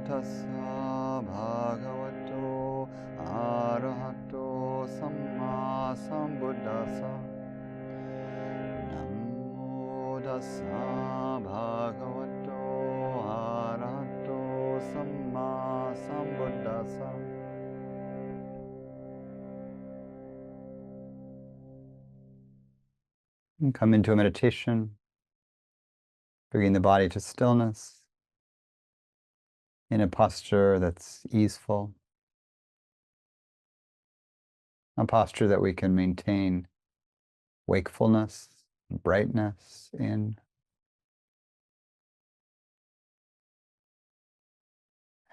tassa bhagavato arahato sammāsambuddhasa. Namo tassa bhagavato arahato sammāsambuddhasa. And come into a meditation, bringing the body to stillness in a posture that's easeful, a posture that we can maintain wakefulness, brightness in.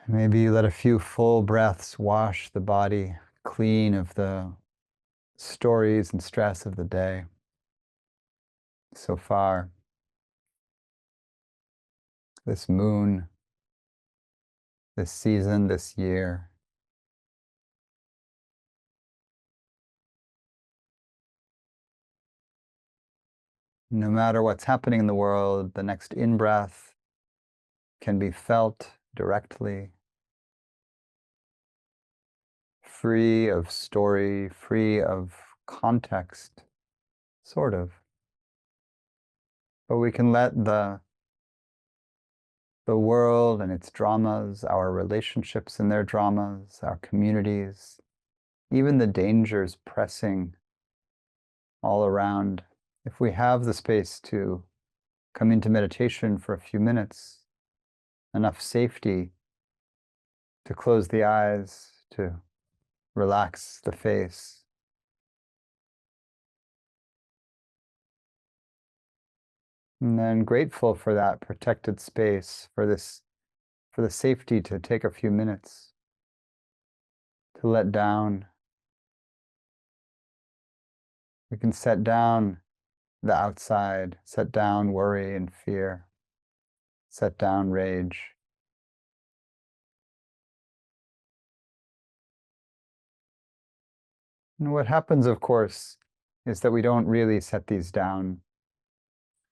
Maybe you let a few full breaths wash the body clean of the stories and stress of the day so far. This moon, this season, this year. No matter what's happening in the world, the next in-breath can be felt directly, free of story, free of context, sort of. But we can let the world and its dramas, our relationships and their dramas, our communities, even the dangers pressing all around. If we have the space to come into meditation for a few minutes, enough safety to close the eyes, to relax the face, and then grateful for that protected space, for the safety to take a few minutes to let down. We can set down the outside, set down worry and fear, set down rage. And what happens, of course, is that we don't really set these down,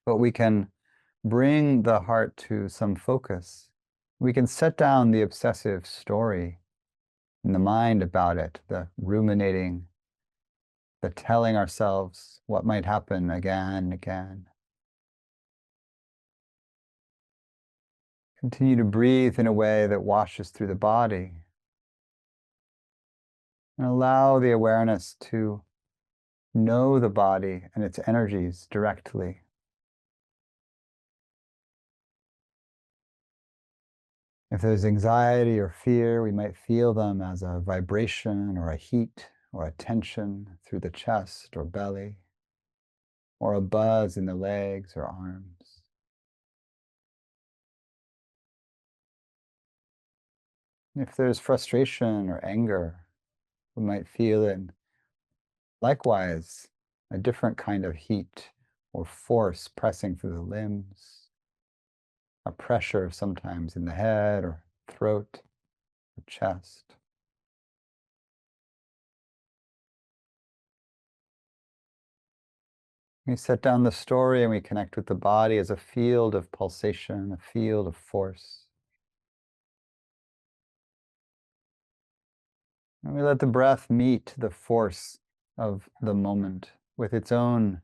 but we can bring the heart to some focus. We can set down the obsessive story in the mind about it, the ruminating, the telling ourselves what might happen again and again. Continue to breathe in a way that washes through the body. And allow the awareness to know the body and its energies directly. If there's anxiety or fear, we might feel them as a vibration or a heat or a tension through the chest or belly, or a buzz in the legs or arms. If there's frustration or anger, we might feel it likewise, a different kind of heat or force pressing through the limbs, a pressure sometimes in the head or throat or chest. We set down the story and we connect with the body as a field of pulsation, a field of force. And we let the breath meet the force of the moment with its own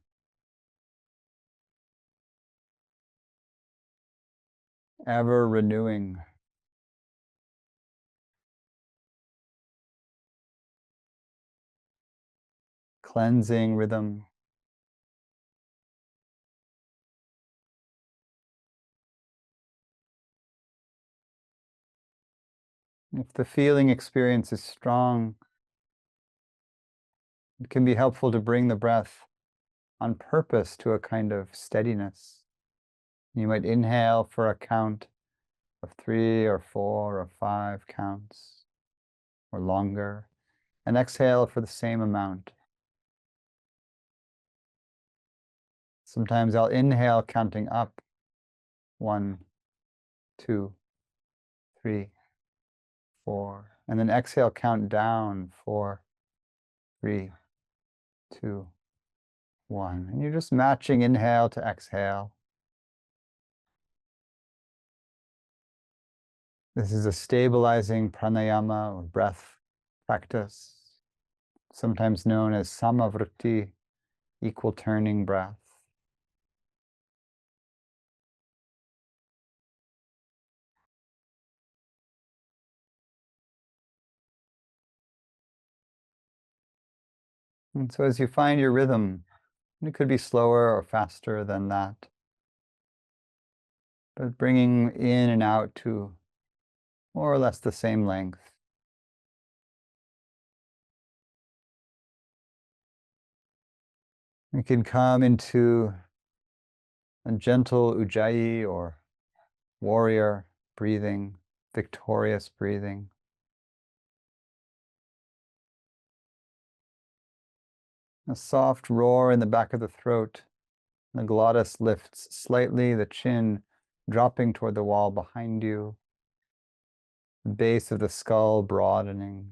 ever-renewing, cleansing rhythm. If the feeling experience is strong, it can be helpful to bring the breath on purpose to a kind of steadiness. You might inhale for a count of 3 or 4 or 5 counts, or longer, and exhale for the same amount. Sometimes I'll inhale counting up, 1, 2, 3, 4, and then exhale, count down, 4, 3, 2, 1. And you're just matching inhale to exhale. This is a stabilizing pranayama or breath practice, sometimes known as samāvriti, equal turning breath. And so as you find your rhythm, it could be slower or faster than that, but bringing in and out to more or less the same length. You can come into a gentle Ujjayi or warrior breathing, victorious breathing. A soft roar in the back of the throat. The glottis lifts slightly, the chin dropping toward the wall behind you. The base of the skull broadening.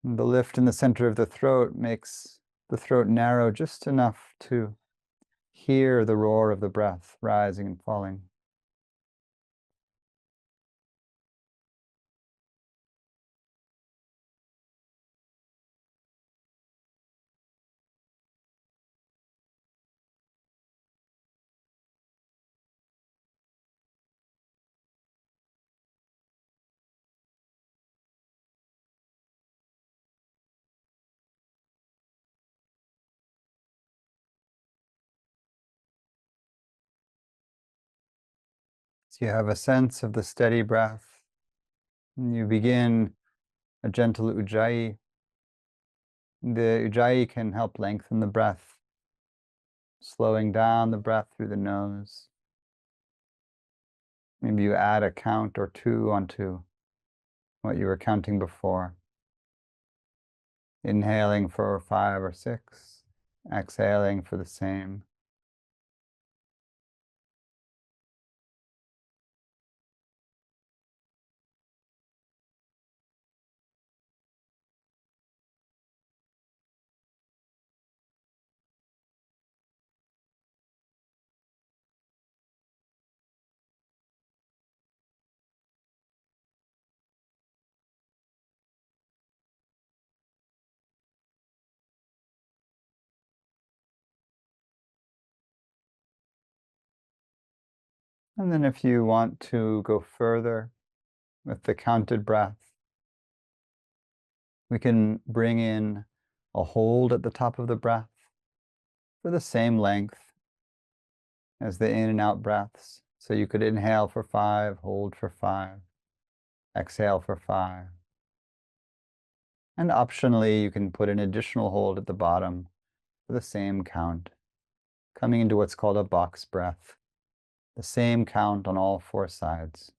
And the lift in the center of the throat makes the throat narrow just enough to hear the roar of the breath rising and falling. So you have a sense of the steady breath. And you begin a gentle Ujjayi. The Ujjayi can help lengthen the breath, slowing down the breath through the nose. Maybe you add a count or two onto what you were counting before. Inhaling for 5 or 6, exhaling for the same. And then if you want to go further with the counted breath, we can bring in a hold at the top of the breath for the same length as the in and out breaths. So you could inhale for 5, hold for 5, exhale for 5. And optionally, you can put an additional hold at the bottom for the same count, coming into what's called a box breath, the same count on all 4 sides.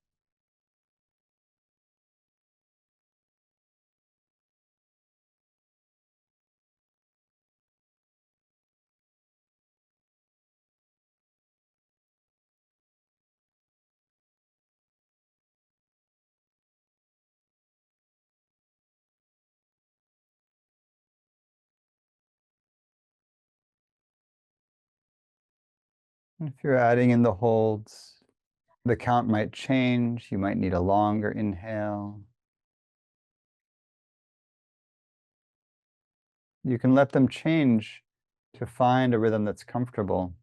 If you're adding in the holds, the count might change. You might need a longer inhale. You can let them change to find a rhythm that's comfortable.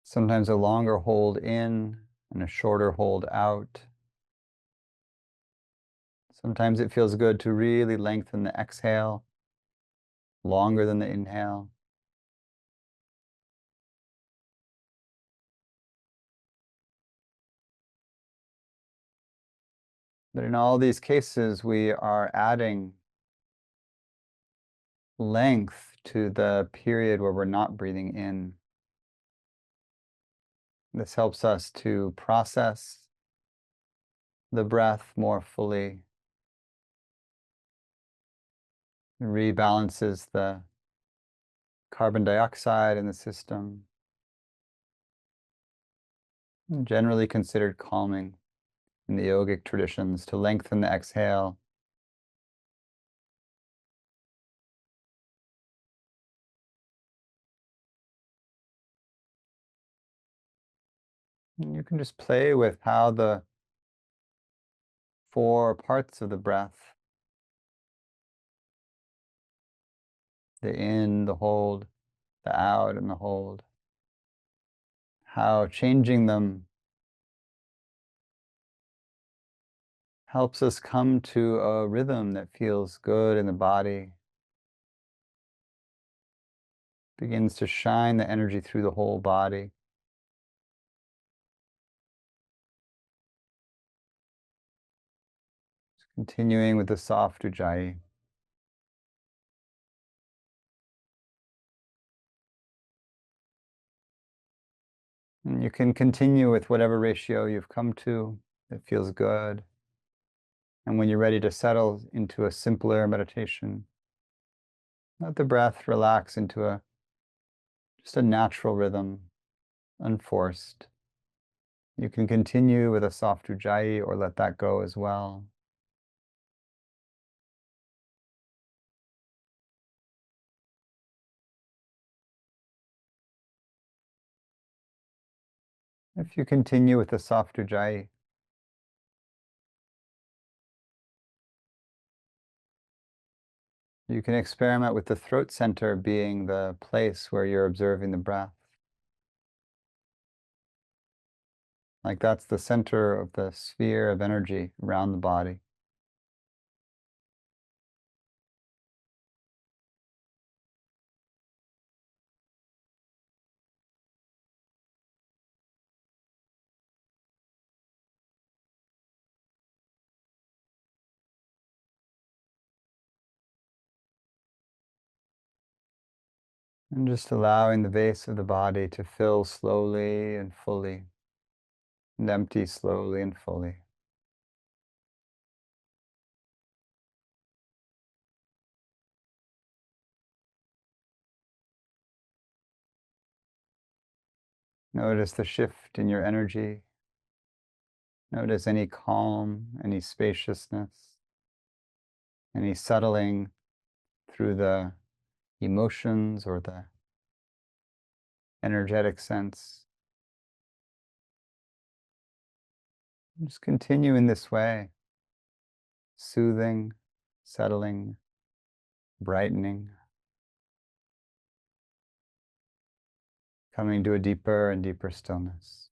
Sometimes a longer hold in and a shorter hold out. Sometimes it feels good to really lengthen the exhale, longer than the inhale. But in all these cases, we are adding length to the period where we're not breathing in. This helps us to process the breath more fully. It rebalances the carbon dioxide in the system. Generally considered calming in the yogic traditions to lengthen the exhale. And you can just play with how the 4 parts of the breath, the in, the hold, the out, and the hold, how changing them helps us come to a rhythm that feels good in the body, begins to shine the energy through the whole body. Continuing with the soft Ujjayi. And you can continue with whatever ratio you've come to that feels good. And when you're ready to settle into a simpler meditation, let the breath relax into just a natural rhythm, unforced. You can continue with a soft Ujjayi or let that go as well. If you continue with the soft Ujjayi, you can experiment with the throat center being the place where you're observing the breath. Like that's the center of the sphere of energy around the body. And just allowing the base of the body to fill slowly and fully, and empty slowly and fully. Notice the shift in your energy. Notice any calm, any spaciousness, any settling through the emotions or the energetic sense. Just continue in this way, soothing, settling, brightening, coming to a deeper and deeper stillness.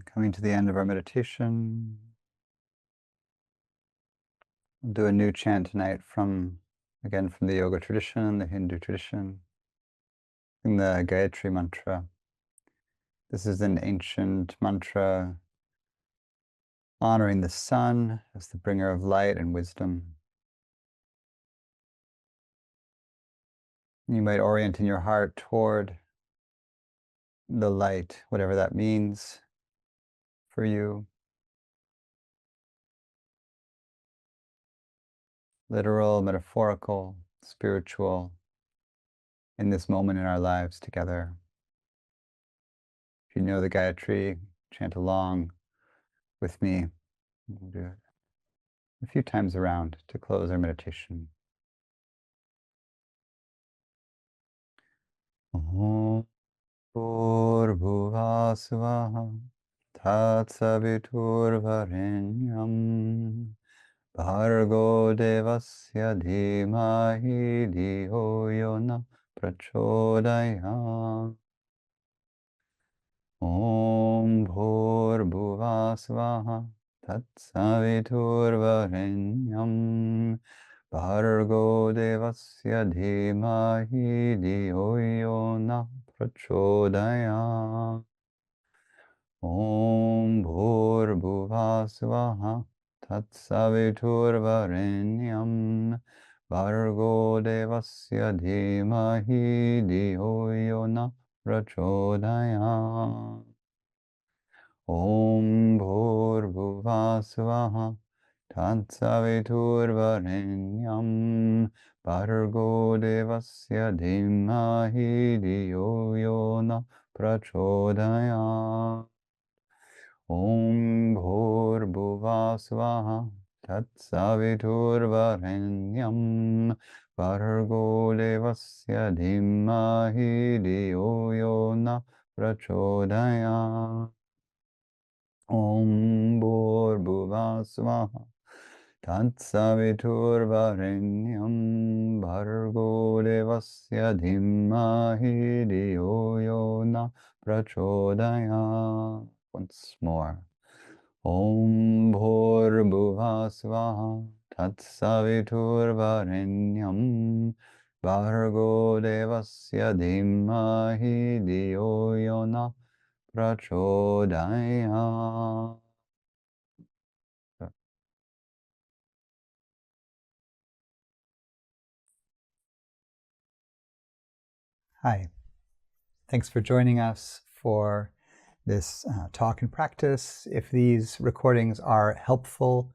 Coming to the end of our meditation, we'll do a new chant tonight again from the yoga tradition, the Hindu tradition, in the Gayatri mantra. This is an ancient mantra honoring the sun as the bringer of light and wisdom. You might orient in your heart toward the light, whatever that means for you. Literal, metaphorical, spiritual, in this moment in our lives together. If you know the Gayatri, chant along with me. We'll do it a few times around to close our meditation. Om Bhurvasvaha Tatsaviturvarenyam Bhargo Devasya Dhimahi Dhiyo Yona Prachodayam. Om Bhurvasvaha Tatsaviturvarenyam Bhargo Devasya Dhimahi Dhiyo Yona Prachodayam. Om Bhurvasvaha Tatsaviturvarenyam Bhargo Devasya Dhimahi Dhiyo Yona Prachodayam. Om Bhurvasvaha Tatsaviturvarenyam Bhargo Devasya Dhimahi Dhiyo Yona Prachodayam. Om Bhurvasvaha Tatsaviturvarenyam Bhargo Devasya Dhimahi Dhiyo Yona Prachodayam. Om Bhurvasvaha Tatsaviturvarenyam Bhargo Devasya Dhimahi Dhiyo Yona Prachodayam. Once more. Om Bhurvasvaha Tatsaviturvarenyam Bhargo Devasya Dhimahi Dhiyo Yona Prachodayam. Hi, thanks for joining us for this talk and practice. If these recordings are helpful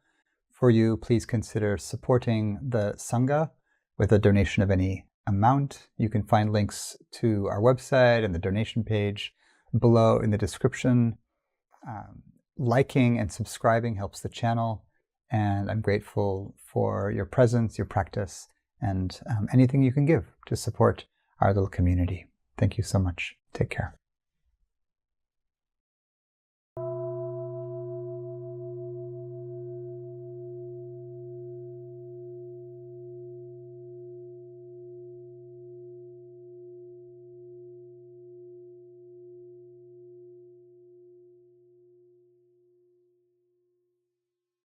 for you, please consider supporting the Sangha with a donation of any amount. You can find links to our website and the donation page below in the description. Liking and subscribing helps the channel, and I'm grateful for your presence, your practice, and anything you can give to support our little community. Thank you so much. Take care.